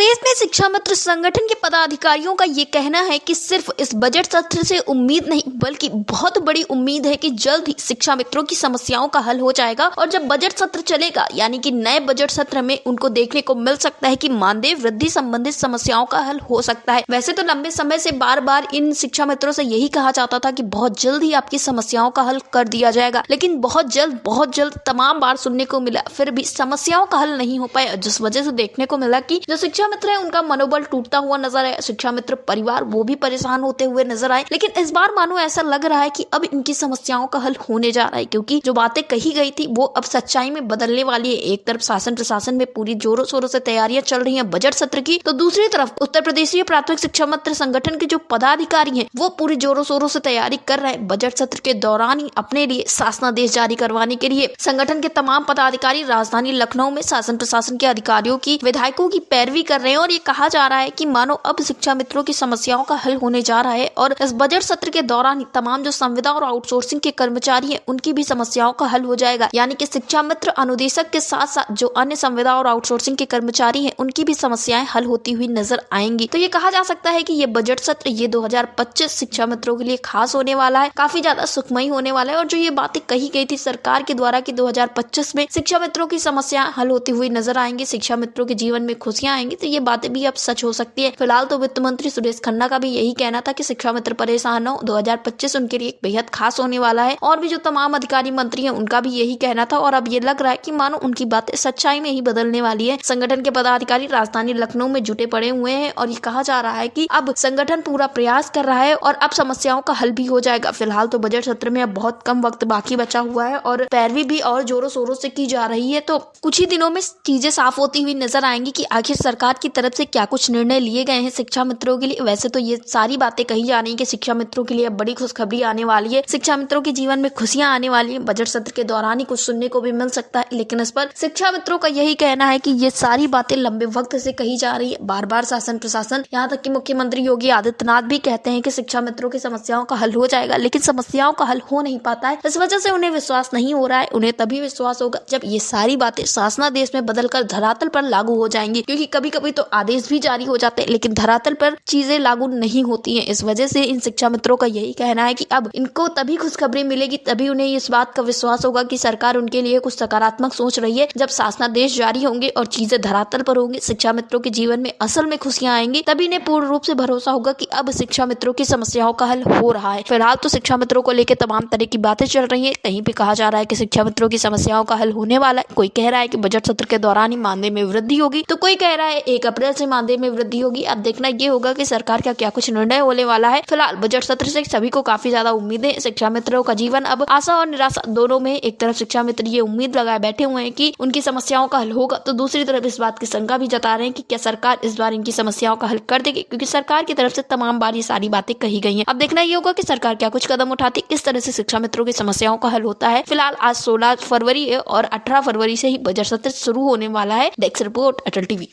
प्रदेश में शिक्षा मित्र संगठन के पदाधिकारियों का ये कहना है कि सिर्फ इस बजट सत्र से उम्मीद नहीं बल्कि बहुत बड़ी उम्मीद है कि जल्द ही शिक्षा मित्रों की समस्याओं का हल हो जाएगा और जब बजट सत्र चलेगा यानी कि नए बजट सत्र में उनको देखने को मिल सकता है कि मानदेय वृद्धि संबंधित समस्याओं का हल हो सकता है। वैसे तो लंबे समय से बार बार इन शिक्षा मित्रों से यही कहा जाता था कि बहुत जल्द ही आपकी समस्याओं का हल कर दिया जाएगा, लेकिन बहुत जल्द तमाम बार सुनने को मिला फिर भी समस्याओं का हल नहीं हो पाया, जिस वजह से देखने को मिला कि जो शिक्षा मित्र है उनका मनोबल टूटता हुआ नजर आया। शिक्षा मित्र परिवार वो भी परेशान होते हुए नजर आए, लेकिन इस बार मानो ऐसा लग रहा है कि अब इनकी समस्याओं का हल होने जा रहा है, क्योंकि जो बातें कही गई थी वो अब सच्चाई में बदलने वाली है। एक तरफ शासन प्रशासन में पूरी जोरों शोरों से तैयारियां चल रही हैं बजट सत्र की, तो दूसरी तरफ उत्तर प्रदेशीय प्राथमिक शिक्षा मित्र संगठन के जो पदाधिकारी हैं वो पूरी जोरों शोरों से तैयारी कर रहे हैं। बजट सत्र के दौरान ही अपने लिए शासनादेश जारी करवाने के लिए संगठन के तमाम पदाधिकारी राजधानी लखनऊ में शासन प्रशासन के अधिकारियों की विधायकों की पैरवी कर रहे हैं और ये कहा जा रहा है कि मानो अब शिक्षा मित्रों की समस्याओं का हल होने जा रहा है और इस बजट सत्र के दौरान ही तमाम जो संविदा और आउटसोर्सिंग के कर्मचारी हैं उनकी भी समस्याओं का हल हो जाएगा। यानी कि शिक्षा मित्र अनुदेशक के साथ साथ जो अन्य संविदा और आउटसोर्सिंग के कर्मचारी हैं उनकी भी समस्याएं हल होती हुई नजर आएंगी। तो ये कहा जा सकता है कि ये बजट सत्र ये 2025 शिक्षा मित्रों के लिए खास होने वाला है, काफी ज्यादा सुखमयी होने वाला है। और जो ये बातें कही गई थी सरकार के द्वारा कि 2025 में शिक्षा मित्रों की समस्याएं हल होती हुई नजर आएंगी, शिक्षा मित्रों के जीवन में खुशियां आएंगी, तो ये बातें भी अब सच हो सकती है। फिलहाल तो वित्त मंत्री सुरेश खन्ना का भी यही कहना था कि शिक्षा मित्र परेशान हो, 2025 उनके लिए बेहद खास होने वाला है। और भी जो तमाम अधिकारी मंत्री हैं उनका भी यही कहना था और अब ये लग रहा है कि मानो उनकी बातें सच्चाई में ही बदलने वाली है। संगठन के पदाधिकारी राजधानी लखनऊ में जुटे पड़े हुए हैं और ये कहा जा रहा है कि अब संगठन पूरा प्रयास कर रहा है और अब समस्याओं का हल भी हो जाएगा। फिलहाल तो बजट सत्र में अब बहुत कम वक्त बाकी बचा हुआ है और पैरवी भी और जोरों शोरों से की जा रही है, तो कुछ ही दिनों में चीजें साफ होती हुई नजर आएंगी कि आखिर सरकार की तरफ से क्या कुछ निर्णय लिए गए हैं शिक्षा मित्रों के लिए। वैसे तो ये सारी बातें कही जा रही है कि शिक्षा मित्रों के लिए अब बड़ी खुशखबरी आने वाली है, शिक्षा मित्रों के जीवन में खुशियां आने वाली है। बजट सत्र के दौरान ही कुछ सुनने को भी मिल सकता है, लेकिन इस पर शिक्षा मित्रों का यही कहना है कि ये सारी बातें लंबे वक्त से कही जा रही है। बार बार शासन प्रशासन यहाँ तक कि मुख्यमंत्री योगी आदित्यनाथ भी कहते हैं कि शिक्षा मित्रों की समस्याओं का हल हो जाएगा, लेकिन समस्याओं का हल हो नहीं पाता है। इस वजह से उन्हें विश्वास नहीं हो रहा है। उन्हें तभी विश्वास होगा जब ये सारी बातें शासनादेश में बदलकर धरातल पर लागू हो जाएंगी, क्योंकि कभी कभी तो आदेश भी जारी हो जाते हैं लेकिन धरातल पर चीजें लागू नहीं होती हैं। इस वजह से इन शिक्षा मित्रों का यही कहना है कि अब इनको तभी खुशखबरी मिलेगी, तभी उन्हें इस बात का विश्वास होगा कि सरकार उनके लिए कुछ सकारात्मक सोच रही है। जब शासनादेश जारी होंगे और चीजें धरातल पर होंगी, शिक्षा मित्रों के जीवन में असल में खुशियां आएंगी, तभी इन्हें पूर्ण रूप से भरोसा होगा कि अब शिक्षा मित्रों की समस्याओं का हल हो रहा है। फिलहाल तो शिक्षा मित्रों को लेकर तमाम तरह की बातें चल रही है। कहीं पे कहा जा रहा है कि शिक्षा मित्रों की समस्याओं का हल होने वाला है, कोई कह रहा है कि बजट सत्र के दौरान ही मानदेय में वृद्धि होगी, तो कोई कह रहा है 1 अप्रैल से मानदेय में वृद्धि होगी। अब देखना ये होगा कि सरकार का क्या कुछ निर्णय होने वाला है। फिलहाल बजट सत्र से सभी को काफी ज्यादा उम्मीदें, शिक्षा मित्रों का जीवन अब आशा और निराशा दोनों में। एक तरफ शिक्षा मित्र ये उम्मीद लगाए बैठे हुए हैं कि उनकी समस्याओं का हल होगा, तो दूसरी तरफ इस बात की शंका भी जता रहे हैं कि क्या सरकार इस बार इनकी समस्याओं का हल कर देगी, क्योंकि सरकार की तरफ से तमाम बार ये सारी बातें कही गई हैं। अब देखना ये होगा कि सरकार क्या कुछ कदम उठाती, किस तरह से शिक्षा मित्रों की समस्याओं का हल होता है। फिलहाल आज 16 फरवरी है और 18 फरवरी से ही बजट सत्र शुरू होने वाला है। डेस्क रिपोर्ट, अटल टीवी।